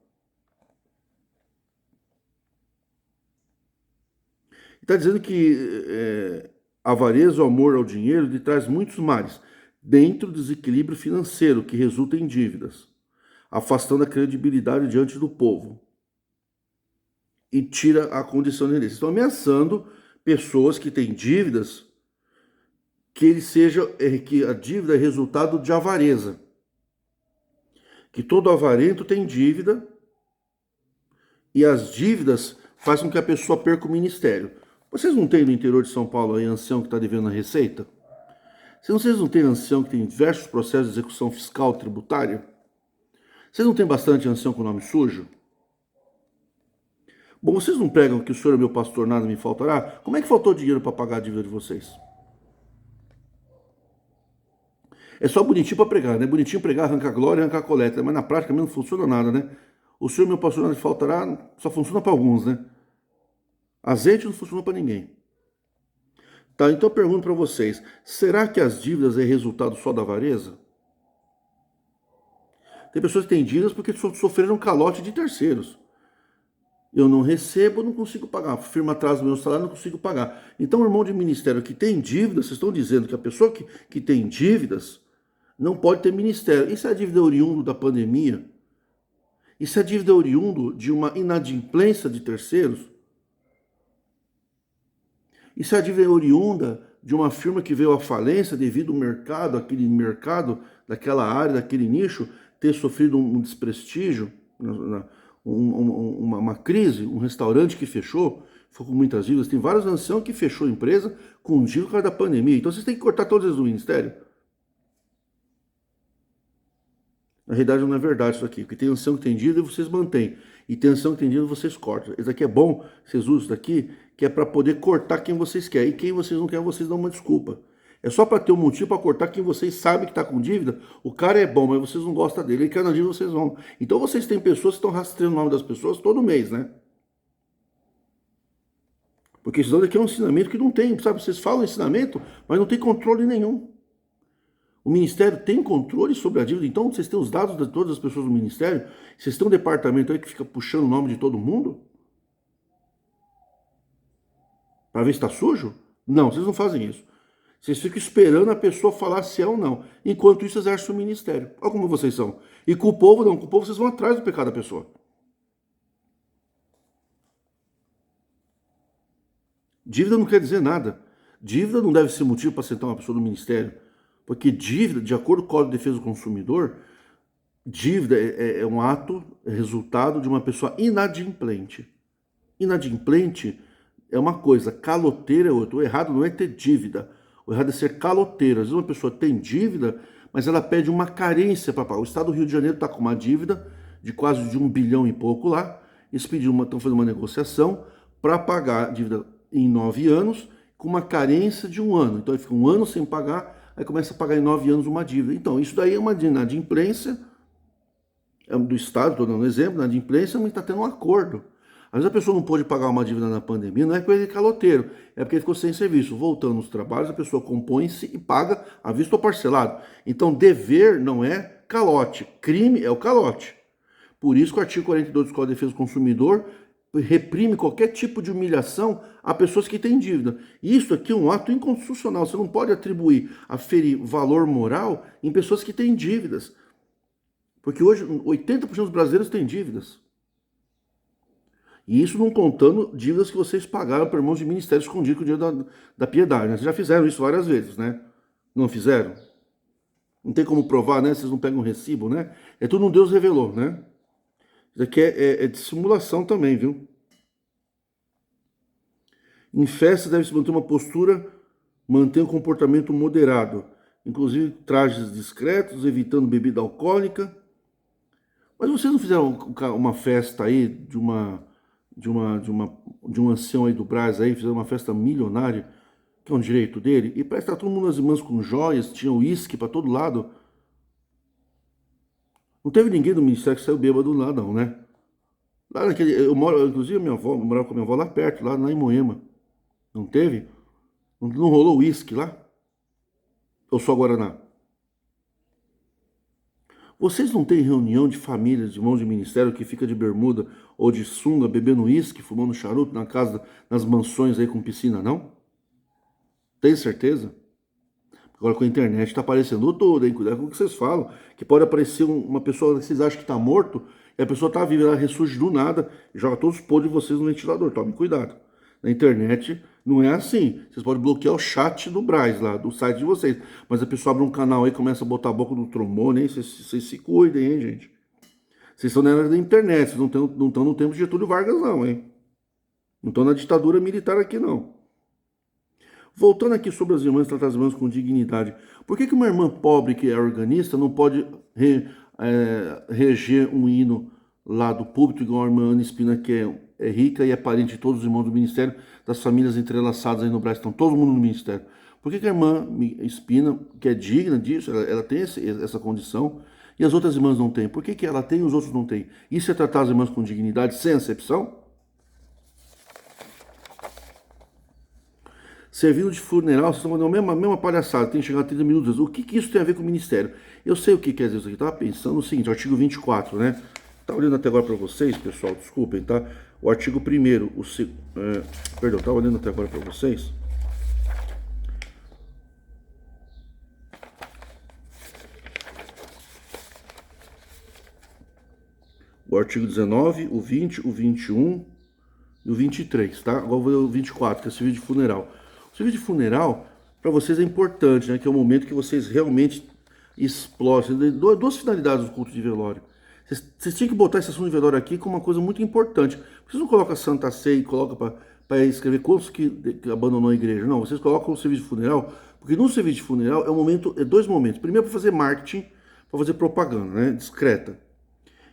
Está dizendo que a avareza, o amor ao dinheiro, lhe traz muitos males, dentro do desequilíbrio financeiro que resulta em dívidas, afastando a credibilidade diante do povo e tira a condição de Estão ameaçando pessoas que têm dívidas que a dívida é resultado de avareza. Que todo avarento tem dívida e as dívidas fazem com que a pessoa perca o ministério. Vocês não têm no interior de São Paulo aí ancião que está devendo a receita? Vocês não têm ancião que tem diversos processos de execução fiscal tributária? Vocês não têm bastante ancião com nome sujo? Bom, vocês não pregam que o senhor é meu pastor, nada me faltará? Como é que faltou dinheiro para pagar a dívida de vocês? É só bonitinho para pregar, né? Bonitinho pregar, arrancar glória, arrancar coleta, mas na prática mesmo não funciona nada, né? O senhor, meu pastor, nada me faltará, só funciona para alguns, né? Azeite não funciona para ninguém. Tá, então eu pergunto para vocês, será que as dívidas é resultado só da avareza? Tem pessoas que têm dívidas porque sofreram calote de terceiros. Eu não recebo, não consigo pagar. A firma atrasa o meu salário, não consigo pagar. Então, o irmão de ministério que tem dívidas, vocês estão dizendo que a pessoa que tem dívidas não pode ter ministério. Isso é dívida oriundo da pandemia? Isso é dívida oriundo de uma inadimplência de terceiros? Isso é dívida oriunda de uma firma que veio à falência devido ao mercado, aquele mercado daquela área, daquele nicho, ter sofrido um desprestígio, uma crise, um restaurante que fechou, ficou com muitas dívidas. Tem vários anciãos que fechou a empresa com dívida por causa da pandemia. Então vocês têm que cortar todos eles do ministério. Na realidade não é verdade isso aqui, porque tem ancião que tem dívida e vocês mantêm. E tem ancião que tem dívida e vocês cortam. Isso aqui é bom, vocês usam isso daqui, que é para poder cortar quem vocês querem. E quem vocês não querem, vocês dão uma desculpa. É só para ter um motivo para cortar quem vocês sabem que está com dívida. O cara é bom, mas vocês não gostam dele. Ele quer na dívida, vocês vão. Então vocês têm pessoas que estão rastreando o nome das pessoas todo mês, né? Porque senão daqui é um ensinamento que não tem, sabe? Vocês falam ensinamento, mas não tem controle nenhum. O Ministério tem controle sobre a dívida, então vocês têm os dados de todas as pessoas do Ministério? Vocês têm um departamento aí que fica puxando o nome de todo mundo? Para ver se está sujo? Não, vocês não fazem isso. Vocês ficam esperando a pessoa falar se é ou não. Enquanto isso, exerce o ministério. Olha como vocês são. E com o povo, não. Com o povo, vocês vão atrás do pecado da pessoa. Dívida não quer dizer nada. Dívida não deve ser motivo para sentar uma pessoa do ministério. Porque dívida, de acordo com o Código de Defesa do Consumidor, dívida é um ato, é resultado de uma pessoa inadimplente. Inadimplente é uma coisa, caloteira é outra. O errado não é ter dívida. O errado é ser caloteiro. Às vezes uma pessoa tem dívida, mas ela pede uma carência para pagar. O Estado do Rio de Janeiro está com uma dívida de quase de 1 bilhão e pouco lá. Eles estão fazendo uma negociação para pagar a dívida em 9 anos, com uma carência de 1 ano. Então ele fica 1 ano sem pagar, aí começa a pagar em 9 anos uma dívida. Então isso daí é uma inadimplência do Estado, estou dando um exemplo, inadimplência, mas está tendo um acordo. Às vezes a pessoa não pôde pagar uma dívida na pandemia, não é coisa de caloteiro, é porque ele ficou sem serviço. Voltando aos trabalhos, a pessoa compõe-se e paga à vista ou parcelado. Então, dever não é calote, crime é o calote. Por isso que o artigo 42 do Código de Defesa do Consumidor reprime qualquer tipo de humilhação a pessoas que têm dívida. Isso aqui é um ato inconstitucional, você não pode atribuir, aferir valor moral em pessoas que têm dívidas. Porque hoje 80% dos brasileiros têm dívidas. E isso não contando dívidas que vocês pagaram por mãos de ministério escondido com o dinheiro da piedade. Né? Vocês já fizeram isso várias vezes, né? Não fizeram? Não tem como provar, né? Vocês não pegam um recibo, né? É tudo um Deus revelou, né? Isso aqui é de simulação também, viu? Em festas deve-se manter uma postura, manter um comportamento moderado. Inclusive trajes discretos, evitando bebida alcoólica. Mas vocês não fizeram uma festa aí de um ancião aí do Brás aí, fizeram uma festa milionária, que é um direito dele, e parece que tá todo mundo nas mãos com joias, tinha uísque para todo lado. Não teve ninguém do ministério que saiu bêbado lá não, né? Lá naquele, inclusive minha avó, eu morava com a minha avó lá perto, lá em Moema. Não teve? Não rolou uísque lá? Ou só Guaraná? Vocês não têm reunião de famílias, de irmãos de ministério que fica de bermuda ou de sunga, bebendo uísque, fumando charuto na casa, nas mansões aí com piscina, não? Tem certeza? Agora com a internet está aparecendo tudo, hein? Cuidado com o que vocês falam. Que pode aparecer uma pessoa que vocês acham que está morto e a pessoa está viva, ela ressurge do nada e joga todos os podres de vocês no ventilador. Tomem cuidado. Na internet não é assim. Vocês podem bloquear o chat do Brás lá, do site de vocês. Mas a pessoa abre um canal aí e começa a botar a boca no trombone, hein? Vocês se cuidem, hein, gente? Vocês estão na era da internet, vocês não estão no tempo de Getúlio Vargas, não, hein? Não estão na ditadura militar aqui, não. Voltando aqui sobre as irmãs, tratar as irmãs com dignidade. Por que uma irmã pobre que é organista não pode reger um hino lá do púlpito, igual a irmã Ana Espina, que é rica e é parente de todos os irmãos do ministério, das famílias entrelaçadas aí no Brasil, estão todo mundo no ministério. Por que a irmã Espina, que é digna disso, ela tem essa condição, e as outras irmãs não têm? Por que ela tem e os outros não têm? Isso é tratar as irmãs com dignidade, sem acepção? Servindo de funeral, vocês estão fazendo a mesma palhaçada, tem que chegar a 30 minutos. O que isso tem a ver com o ministério? Eu sei o que quer dizer isso aqui. Estava pensando no seguinte, artigo 24, né? Tá olhando até agora para vocês, pessoal, desculpem, tá? O artigo 1º, perdão, tá olhando até agora para vocês. o artigo 19, o 20, o 21 e o 23, tá? Agora eu vou ver o 24, que é o serviço de funeral. O serviço de funeral, para vocês é importante, né? Que é o momento que vocês realmente exploram. Duas finalidades do culto de velório. Vocês tinham que botar esse assunto de velório aqui como uma coisa muito importante. Vocês não colocam a Santa Ceia e colocam para escrever quantos que abandonou a igreja. Não, vocês colocam o serviço de funeral, porque no serviço de funeral é dois momentos. Primeiro, para fazer marketing, para fazer propaganda, né? Discreta.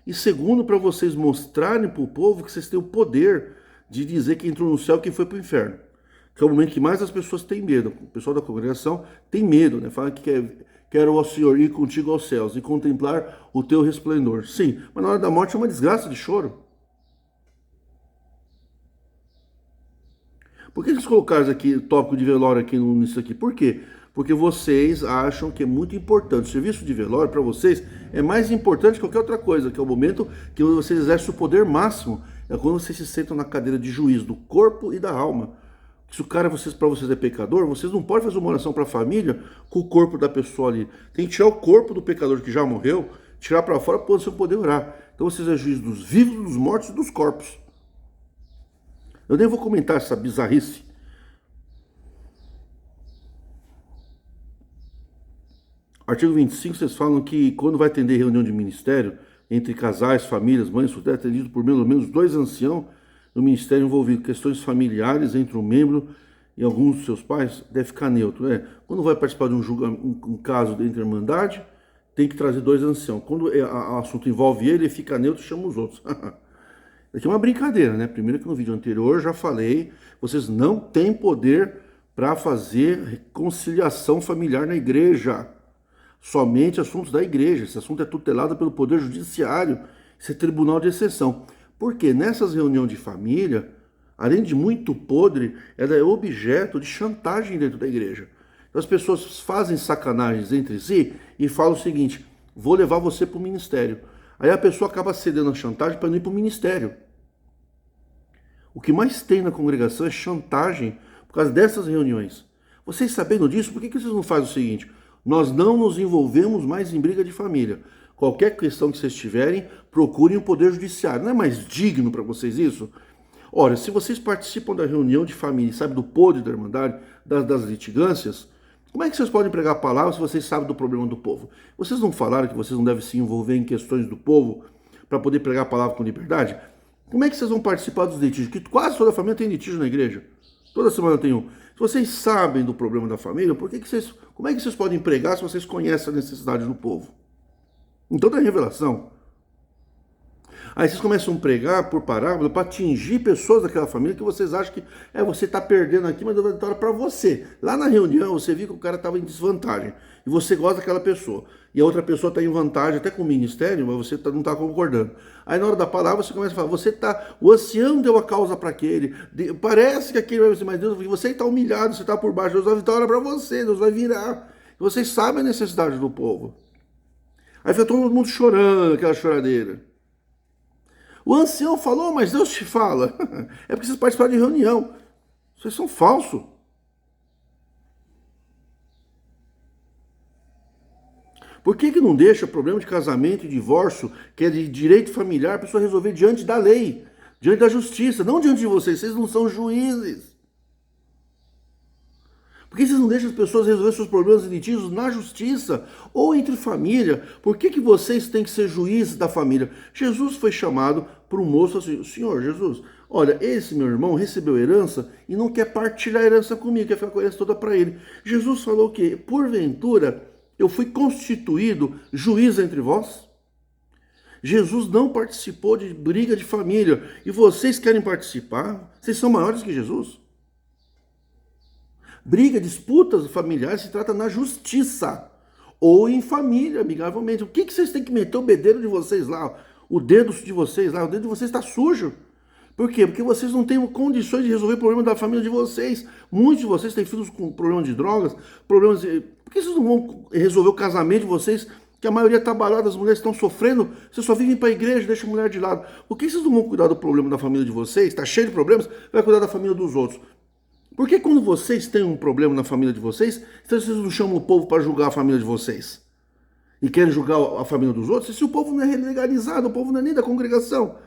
E segundo, para vocês mostrarem para o povo que vocês têm o poder de dizer que entrou no céu e que foi para o inferno. Que é o momento que mais as pessoas têm medo. O pessoal da congregação tem medo, né? Fala que quero, ó Senhor, ir contigo aos céus e contemplar o teu resplendor. Sim, mas na hora da morte é uma desgraça de choro. Por que eles colocaram aqui tópico de velório aqui nisso aqui? Por quê? Porque vocês acham que é muito importante. O serviço de velório para vocês é mais importante que qualquer outra coisa, que é o momento que vocês exercem o poder máximo. É quando vocês se sentam na cadeira de juiz do corpo e da alma. Se o cara para vocês é pecador, vocês não podem fazer uma oração para a família com o corpo da pessoa ali. Tem que tirar o corpo do pecador que já morreu, tirar para fora para você poder orar. Então vocês é juiz dos vivos, dos mortos e dos corpos. Eu nem vou comentar essa bizarrice. Artigo 25, vocês falam que quando vai atender reunião de ministério, entre casais, famílias, mães, é atendido por pelo menos 2 anciãos no ministério envolvido questões familiares entre o membro e alguns dos seus pais, deve ficar neutro. Quando vai participar de um caso entre a irmandade, tem que trazer 2 anciãos. Quando o assunto envolve ele fica neutro e chama os outros. Aqui é uma brincadeira, né? Primeiro que no vídeo anterior eu já falei, vocês não têm poder para fazer reconciliação familiar na igreja. Somente assuntos da igreja. Esse assunto é tutelado pelo Poder Judiciário. Isso é tribunal de exceção. Porque nessas reuniões de família, além de muito podre, ela é objeto de chantagem dentro da igreja. Então as pessoas fazem sacanagens entre si e falam o seguinte: vou levar você para o ministério. Aí a pessoa acaba cedendo a chantagem para não ir para o ministério. O que mais tem na congregação é chantagem por causa dessas reuniões. Vocês sabendo disso, por que vocês não fazem o seguinte? Nós não nos envolvemos mais em briga de família. Qualquer questão que vocês tiverem, procurem o Poder Judiciário. Não é mais digno para vocês isso? Ora, se vocês participam da reunião de família e sabem do podre da irmandade, das litigâncias, como é que vocês podem pregar a palavra se vocês sabem do problema do povo? Vocês não falaram que vocês não devem se envolver em questões do povo para poder pregar a palavra com liberdade? Como é que vocês vão participar dos litígios? Que quase toda a família tem litígio na igreja. Toda semana tem um. Se vocês sabem do problema da família, como é que vocês podem pregar se vocês conhecem a necessidade do povo? Em toda a revelação. Aí vocês começam a pregar por parábola para atingir pessoas daquela família que vocês acham que você está perdendo aqui, mas vai dar para você. Lá na reunião você viu que o cara estava em desvantagem e você gosta daquela pessoa. E a outra pessoa está em vantagem até com o ministério, mas você não está concordando. Aí na hora da palavra você começa a falar, o ancião deu a causa para aquele, parece que aquele vai ser mais Deus, você está humilhado, você está por baixo, Deus vai vitória para você, Deus vai virar. Vocês sabem a necessidade do povo. Aí fica todo mundo chorando, aquela choradeira. O ancião falou, mas Deus te fala. É porque vocês participaram de reunião. Vocês são falsos. Por que não deixa problema de casamento e divórcio, que é de direito familiar, a pessoa resolver diante da lei, diante da justiça, não diante de vocês? Vocês não são juízes. Por que vocês não deixam as pessoas resolver seus problemas e litígios na justiça ou entre família? Por que vocês têm que ser juízes da família? Jesus foi chamado por um moço assim: Senhor Jesus, olha, esse meu irmão recebeu herança e não quer partilhar a herança comigo, quer ficar com a herança toda para ele. Jesus falou que, porventura, eu fui constituído juiz entre vós? Jesus não participou de briga de família. E vocês querem participar? Vocês são maiores que Jesus? Briga, disputas familiares se trata na justiça ou em família, amigavelmente. O que vocês têm que meter o bedelho de vocês lá? O dedo de vocês lá, o dedo de vocês está sujo. Por quê? Porque vocês não têm condições de resolver o problema da família de vocês. Muitos de vocês têm filhos com problemas de drogas, problemas de... Por que vocês não vão resolver o casamento de vocês? Que a maioria está abalada, as mulheres estão sofrendo, vocês só vivem para a igreja, deixam a mulher de lado. Por que vocês não vão cuidar do problema da família de vocês? Está cheio de problemas, vai cuidar da família dos outros. Por que quando vocês têm um problema na família de vocês, vocês não chamam o povo para julgar a família de vocês? E querem julgar a família dos outros? Se o povo não é legalizado, o povo não é nem da congregação.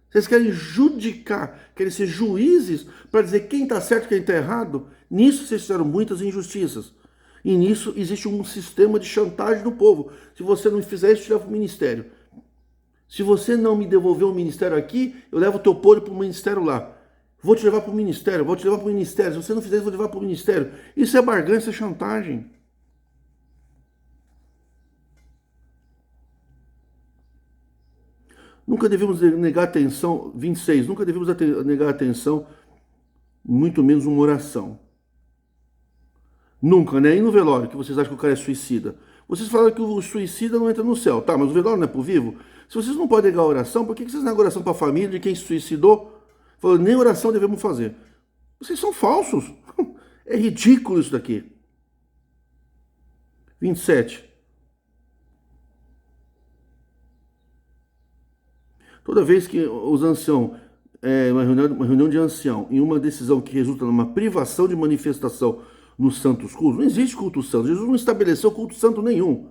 Vocês querem judicar, querem ser juízes para dizer quem está certo e quem está errado? Nisso vocês fizeram muitas injustiças. E nisso existe um sistema de chantagem do povo. Se você não fizer isso, te leva para o ministério. Se você não me devolver o ministério aqui, eu levo o teu podre para o ministério lá. Vou te levar para o ministério, vou te levar para o ministério. Se você não fizer isso, vou te levar para o ministério. Isso é barganha, isso é chantagem. Nunca devemos negar atenção, 26, nunca devemos negar atenção, muito menos uma oração. Nunca, né? E no velório, que vocês acham que o cara é suicida? Vocês falaram que o suicida não entra no céu. Tá, mas o velório não é pro vivo? Se vocês não podem negar a oração, por que vocês negam a oração para a família de quem se suicidou? Falou, nem oração devemos fazer. Vocês são falsos. É ridículo isso daqui. 27. Toda vez que os anciãos, uma reunião de ancião, em uma decisão que resulta numa privação de manifestação nos santos cultos, não existe culto santo. Jesus não estabeleceu culto santo nenhum.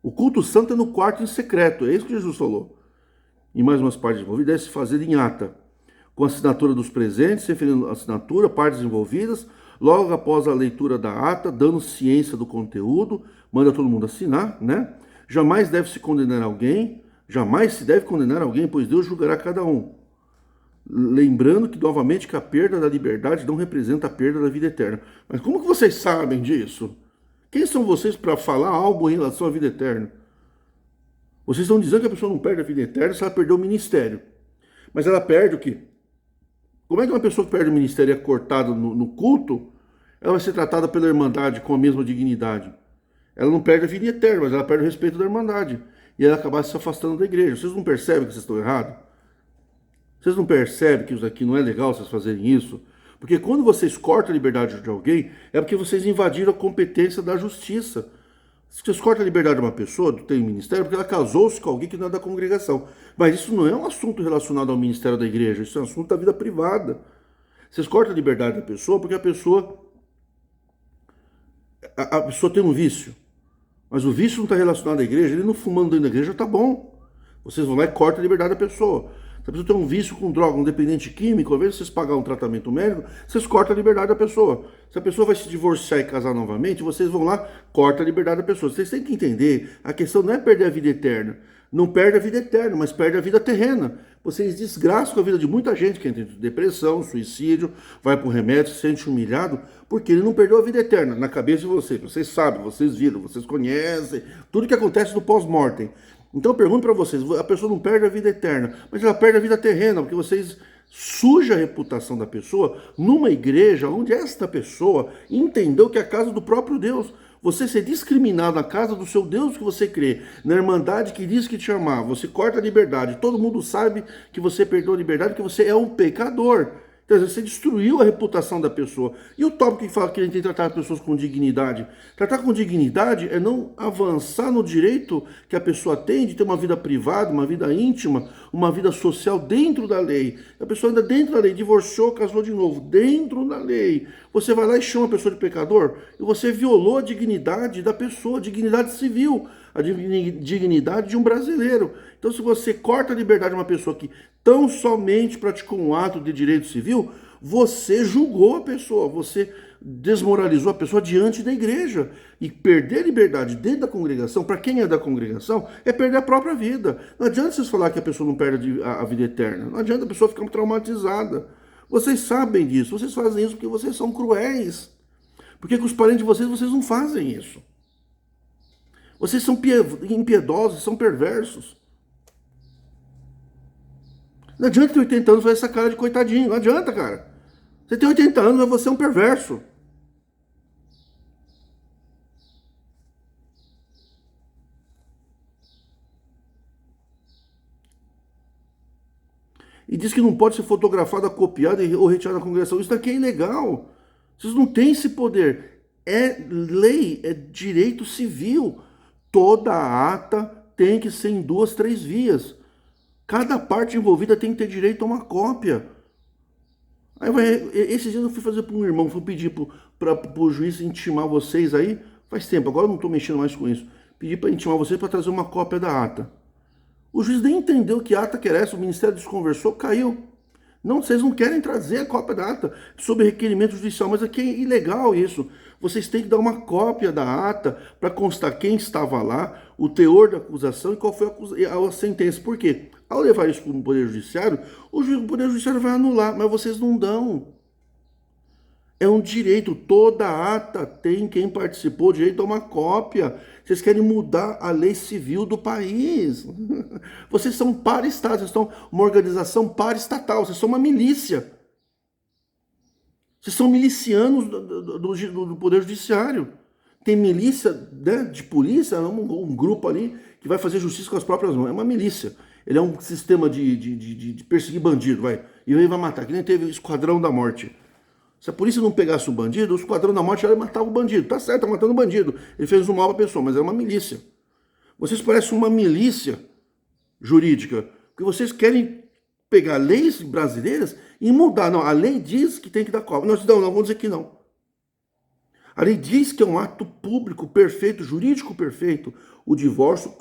O culto santo é no quarto em secreto, é isso que Jesus falou. E mais umas partes envolvidas, deve se fazer em ata, com a assinatura dos presentes, referindo a assinatura, partes envolvidas, logo após a leitura da ata, dando ciência do conteúdo, manda todo mundo assinar, né? Jamais deve se condenar alguém, jamais se deve condenar alguém, pois Deus julgará cada um. Lembrando que, novamente, que a perda da liberdade não representa a perda da vida eterna. Mas como que vocês sabem disso? Quem são vocês para falar algo em relação à vida eterna? Vocês estão dizendo que a pessoa não perde a vida eterna se ela perdeu o ministério. Mas ela perde o quê? Como é que uma pessoa que perde o ministério e é cortada no culto, ela vai ser tratada pela Irmandade com a mesma dignidade? Ela não perde a vida eterna, mas ela perde o respeito da Irmandade. E ela acaba se afastando da igreja. Vocês não percebem que vocês estão errados? Vocês não percebem que isso aqui não é legal vocês fazerem isso? Porque quando vocês cortam a liberdade de alguém, é porque vocês invadiram a competência da justiça. Se vocês cortam a liberdade de uma pessoa, tem ministério, porque ela casou-se com alguém que não é da congregação. Mas isso não é um assunto relacionado ao ministério da igreja, isso é um assunto da vida privada. Vocês cortam a liberdade da pessoa porque a pessoa tem um vício. Mas o vício não está relacionado à igreja, ele não fumando dentro da igreja está bom. Vocês vão lá e cortam a liberdade da pessoa. Se a pessoa tem um vício com droga, um dependente químico, ao invés de vocês pagarem um tratamento médico, vocês cortam a liberdade da pessoa. Se a pessoa vai se divorciar e casar novamente, vocês vão lá, cortam a liberdade da pessoa. Vocês têm que entender, a questão não é perder a vida eterna. Não perde a vida eterna, mas perde a vida terrena. Vocês desgraçam com a vida de muita gente que entra em depressão, suicídio, vai para o remédio, se sente humilhado, porque ele não perdeu a vida eterna na cabeça de vocês. Vocês sabem, vocês viram, vocês conhecem, tudo que acontece no pós-mortem. Então eu pergunto para vocês, a pessoa não perde a vida eterna, mas ela perde a vida terrena, porque vocês sujam a reputação da pessoa numa igreja onde esta pessoa entendeu que é a casa do próprio Deus. Você ser discriminado na casa do seu Deus que você crê, na Irmandade que diz que te amar, você corta a liberdade, todo mundo sabe que você perdeu a liberdade, que você é um pecador. Então, você destruiu a reputação da pessoa. E o tópico que fala que a gente tem que tratar as pessoas com dignidade? Tratar com dignidade é não avançar no direito que a pessoa tem de ter uma vida privada, uma vida íntima, uma vida social dentro da lei. A pessoa anda dentro da lei, divorciou, casou de novo, dentro da lei. Você vai lá e chama a pessoa de pecador e você violou a dignidade da pessoa, a dignidade civil, a dignidade de um brasileiro. Então, se você corta a liberdade de uma pessoa que tão somente praticou um ato de direito civil, você julgou a pessoa, você desmoralizou a pessoa diante da igreja. E perder a liberdade dentro da congregação, para quem é da congregação, é perder a própria vida. Não adianta vocês falar que a pessoa não perde a vida eterna. Não adianta a pessoa ficar traumatizada. Vocês sabem disso, vocês fazem isso porque vocês são cruéis. Porque com os parentes de vocês não fazem isso. Vocês são impiedosos, são perversos. Não adianta ter 80 anos e fazer essa cara de coitadinho. Não adianta, cara. Você tem 80 anos, mas você é um perverso. E diz que não pode ser fotografada, copiada ou retirada da congregação. Isso daqui é ilegal. Vocês não têm esse poder. É lei, é direito civil. Toda ata tem que ser em 2, 3 vias. Cada parte envolvida tem que ter direito a uma cópia. Aí esses dias eu fui fazer para um irmão, fui pedir para o juiz intimar vocês aí, faz tempo, agora eu não estou mexendo mais com isso. pedir para intimar vocês para trazer uma cópia da ata. O juiz nem entendeu que ata que era essa, o Ministério desconversou, caiu. Não, vocês não querem trazer a cópia da ata sob requerimento judicial, mas aqui é ilegal isso. Vocês têm que dar uma cópia da ata para constar quem estava lá, o teor da acusação e qual foi a sentença. Por quê? Ao levar isso para o Poder Judiciário, o Poder Judiciário vai anular, mas vocês não dão. É um direito, toda ata tem quem participou, direito a uma cópia. Vocês querem mudar a lei civil do país. Vocês são para-estados, vocês são uma organização para-estatal, vocês são uma milícia. Vocês são milicianos do Poder Judiciário. Tem milícia, né, de polícia, um grupo ali que vai fazer justiça com as próprias mãos. É uma milícia. Ele é um sistema de perseguir bandido, vai. E aí vai matar, que nem teve o Esquadrão da Morte. Se a polícia não pegasse o bandido, o Esquadrão da Morte ia matar o bandido. Tá certo, tá matando o bandido. Ele fez um mal à pessoa, mas é uma milícia. Vocês parecem uma milícia jurídica, porque vocês querem pegar leis brasileiras e mudar. Não, a lei diz que tem que dar cópia. Nós não vamos dizer que não. A lei diz que é um ato público perfeito, jurídico perfeito, o divórcio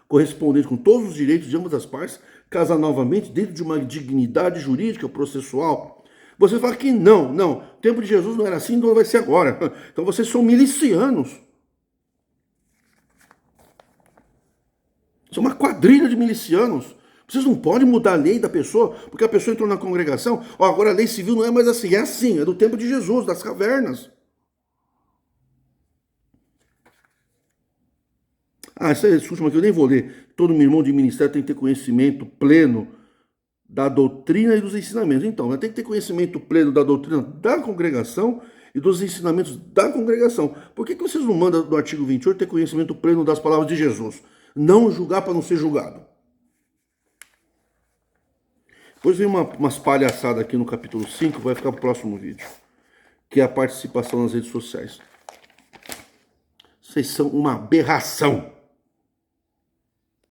correspondente com todos os direitos de ambas as partes, casar novamente dentro de uma dignidade jurídica processual. Você fala que não, o tempo de Jesus não era assim, não vai ser agora. Então vocês são milicianos. São uma quadrilha de milicianos. Vocês não podem mudar a lei da pessoa, porque a pessoa entrou na congregação. Ó, agora a lei civil não é mais assim, é do tempo de Jesus, das cavernas. Esse último aqui eu nem vou ler. Todo irmão de ministério tem que ter conhecimento pleno da doutrina e dos ensinamentos. Então, tem que ter conhecimento pleno da doutrina da congregação e dos ensinamentos da congregação. Por que vocês não mandam do artigo 28 ter conhecimento pleno das palavras de Jesus? Não julgar para não ser julgado. Depois vem umas palhaçadas aqui no capítulo 5, vai ficar para o próximo vídeo, que é a participação nas redes sociais. Vocês são uma aberração.